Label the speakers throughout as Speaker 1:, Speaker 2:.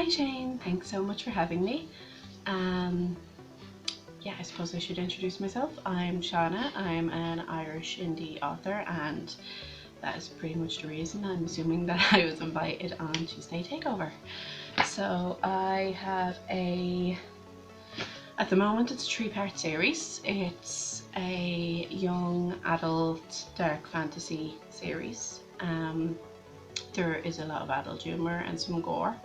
Speaker 1: Hi Shane, thanks so much for having me. Yeah, I suppose I should introduce myself. I'm Shauna, I'm an Irish indie author, and that is pretty much the reason I'm assuming that I was invited on Tuesday Takeover. So I have at the moment it's a 3-part series. It's a young adult dark fantasy series. There is a lot of adult humour and some gore.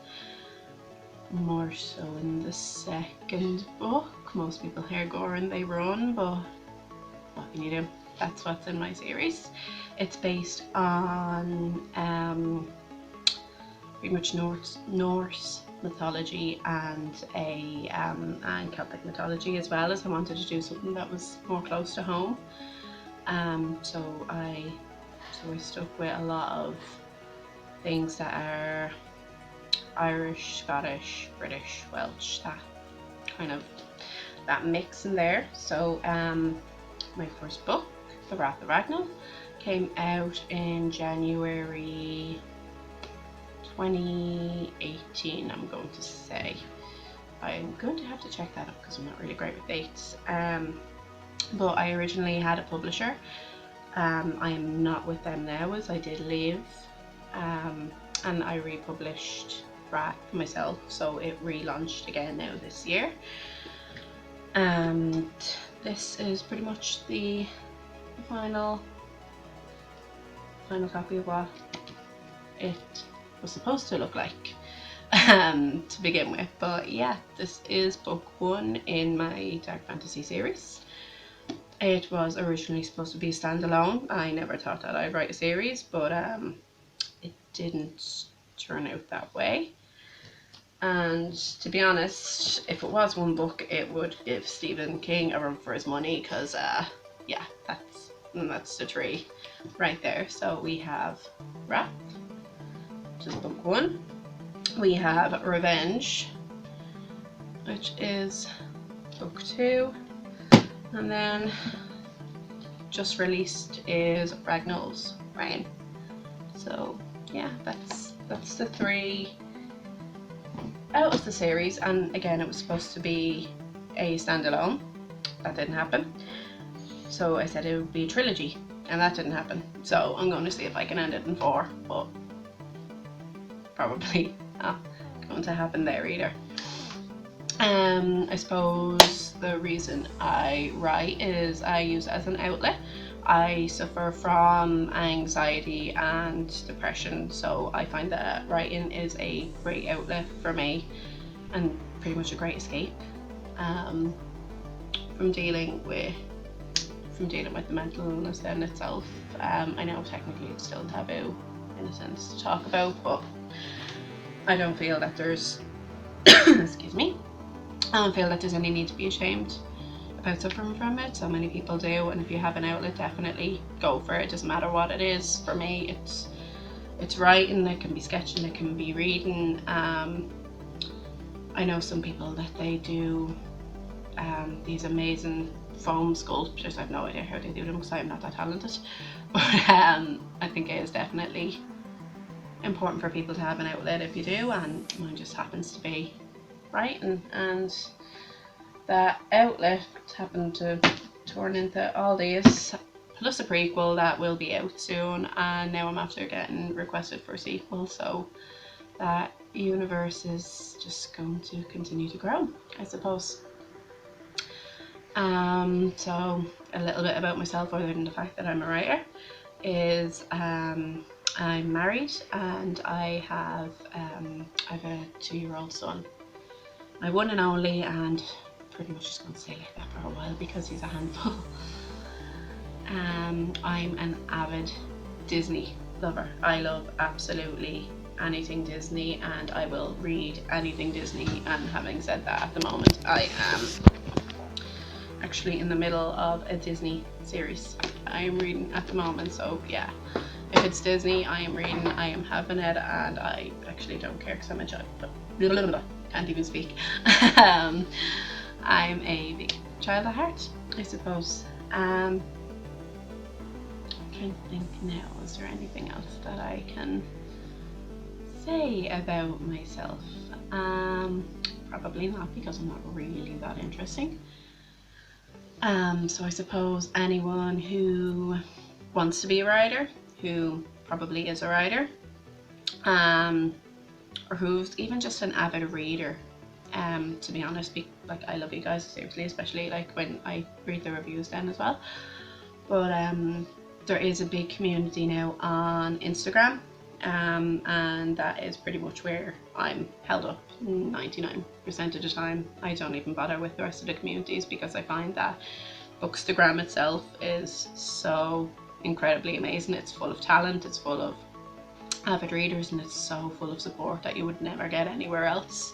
Speaker 1: More so in the second book. Most people hear gore and they run, but what can you do? That's what's in my series. It's based on pretty much Norse mythology and and Celtic mythology as well, as I wanted to do something that was more close to home. So I stuck with a lot of things that are Irish, Scottish, British, Welsh, that mix in there. So my first book, The Wrath of Ragnar, came out in January 2018, I'm going to say. I'm going to have to check that up because I'm not really great with dates. But I originally had a publisher. I am not with them now, as I did leave. And I republished Wrath myself, so it relaunched again now this year. And this is pretty much the final copy of what it was supposed to look like to begin with. But yeah, this is book 1 in my dark fantasy series. It was originally supposed to be standalone. I never thought that I'd write a series, but it didn't turn out that way. And to be honest, if it was one book, it would give Stephen King a run for his money, because yeah, that's the tree right there. So we have Wrath, which is book 1. We have Revenge, which is book 2, and then just released is Ragnar's Reign. So yeah, that's the 3 out of the series. And again, it was supposed to be a standalone. That didn't happen. So I said it would be a trilogy, and that didn't happen. So I'm going to see if I can end it in 4, but probably not going to happen there either. I suppose the reason I write is I use it as an outlet. I suffer from anxiety and depression, so I find that writing is a great outlet for me and pretty much a great escape from dealing with the mental illness in itself. I know technically it's still taboo in a sense to talk about, but I don't feel that there's excuse me, I don't feel that there's any need to be ashamed about suffering from it. So many people do, and if you have an outlet, definitely go for it. It doesn't matter what it is. For me, it's writing, it can be sketching, it can be reading. I know some people that they do these amazing foam sculptures. I have no idea how they do them because I'm not that talented, but I think it is definitely important for people to have an outlet if you do, and mine just happens to be writing. And that outlet happened to turn into all these, plus a prequel that will be out soon, and now I'm after getting requested for a sequel, so that universe is just going to continue to grow, I suppose. So a little bit about myself, other than the fact that I'm a writer, is I'm married, and I have a 2-year-old son, my one and only, and pretty much just going to stay like that for a while because he's a handful. I'm an avid Disney lover. I love absolutely anything Disney, and I will read anything Disney. And having said that, at the moment I am actually in the middle of a Disney series I am reading at the moment. So yeah, if it's Disney I am reading, I am having it, and I actually don't care because I'm a child, but can't even speak. I'm a big child at heart, I suppose. I'm trying to think now, is there anything else that I can say about myself? Probably not, because I'm not really that interesting. So I suppose anyone who wants to be a writer, who probably is a writer, or who's even just an avid reader. To be honest, like, I love you guys, seriously, especially like when I read the reviews then as well. But there is a big community now on Instagram, and that is pretty much where I'm held up 99% of the time. I don't even bother with the rest of the communities, because I find that Bookstagram itself is so incredibly amazing. It's full of talent, it's full of avid readers, and it's so full of support that you would never get anywhere else.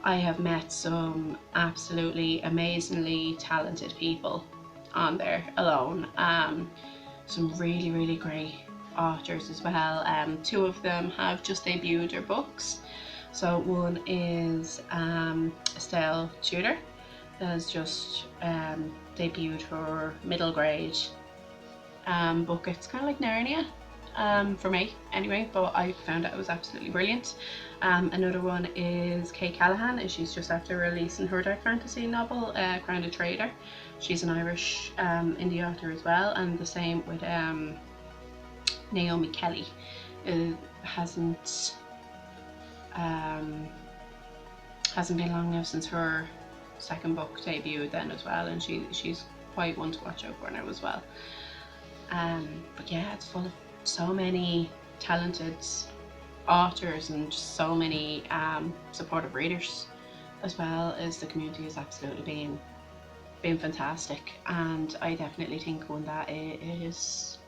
Speaker 1: I have met some absolutely amazingly talented people on there alone. Some really, really great authors as well. Two of them have just debuted their books. So one is Estelle Tudor, that has just debuted her middle grade book. It's kind of like Narnia, for me anyway, but I found it was absolutely brilliant. Another one is Kate Callahan, and she's just after releasing her dark fantasy novel, Crowned a Trader. She's an Irish indie author as well, and the same with Naomi Kelly. It hasn't been long now since her second book debuted then as well, and she's quite one to watch out for now as well. But yeah, it's full of so many talented authors and just so many supportive readers, as well as the community has absolutely been fantastic. And I definitely think one that it's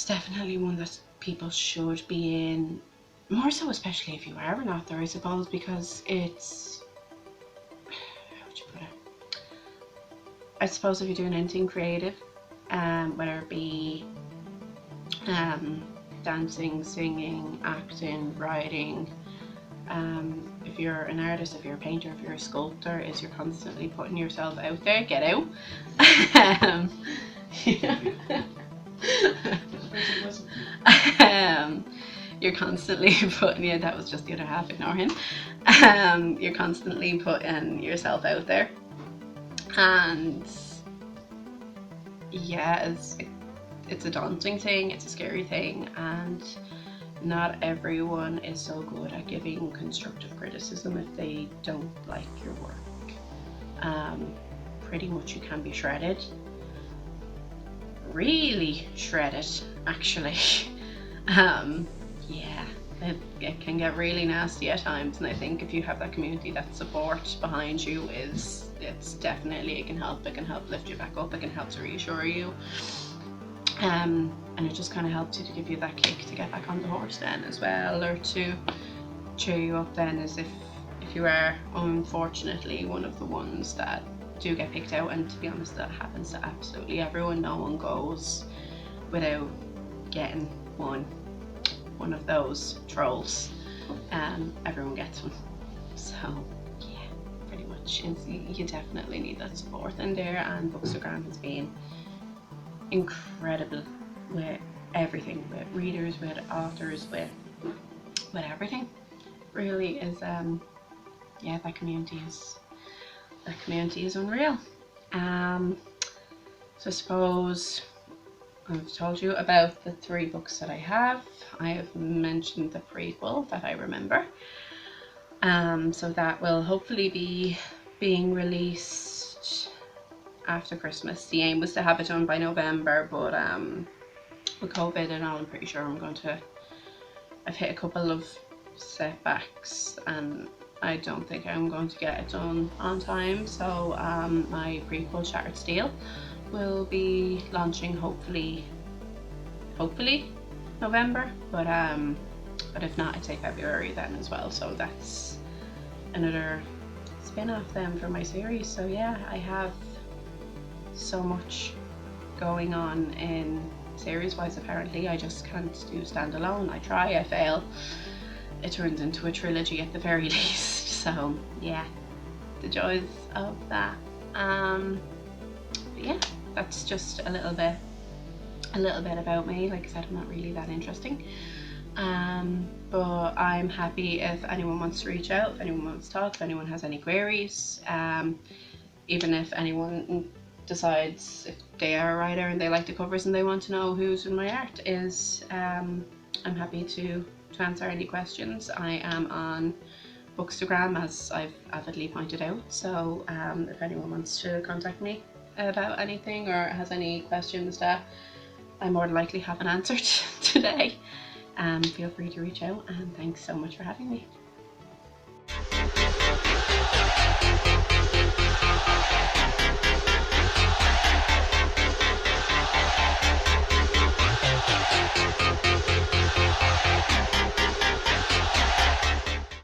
Speaker 1: definitely one that people should be in, more so especially if you are an author, I suppose, because it's, how would you put it, I suppose if you're doing anything creative, whether it be dancing, singing, acting, writing, if you're an artist, if you're a painter, if you're a sculptor, is you're constantly putting yourself out there. Get out. You're constantly putting, yeah, that was just the other half, ignore him. You're constantly putting yourself out there, and yeah, it's a daunting thing, it's a scary thing, and not everyone is so good at giving constructive criticism if they don't like your work. Pretty much you can be shredded, really shredded actually. Yeah, it can get really nasty at times, and I think if you have that community, that support behind you, it's definitely, it can help lift you back up, it can help to reassure you. And it just kind of helps you to give you that kick to get back on the horse then as well, or to cheer you up then, as if you are unfortunately one of the ones that do get picked out. And to be honest, that happens to absolutely everyone. No one goes without getting one of those trolls. Everyone gets one. So yeah, pretty much you definitely need that support in there, and Bookstagram has been incredible with everything, with readers, with authors, with everything. Really is yeah, that community is unreal. So I suppose I've told you about the 3 books that I have. I have mentioned the prequel that I remember. So that will hopefully be being released after Christmas. The aim was to have it done by November, but with COVID and all, I'm pretty sure I've hit a couple of setbacks, and I don't think I'm going to get it done on time. So my prequel, Shattered Steel, will be launching hopefully November, but if not, I'd say February then as well. So that's another spin-off then for my series. So yeah, I have so much going on in series wise. Apparently I just can't do standalone. I try, I fail. It turns into a trilogy at the very least. So yeah, the joys of that. But yeah, that's just a little bit about me. Like I said, I'm not really that interesting. But I'm happy if anyone wants to reach out, if anyone wants to talk, if anyone has any queries, even if anyone decides if they are a writer and they like the covers and they want to know who's in my art is, I'm happy to answer any questions. I am on Bookstagram, as I've avidly pointed out, so if anyone wants to contact me about anything or has any questions that I more than likely haven't answered today, feel free to reach out, and thanks so much for having me.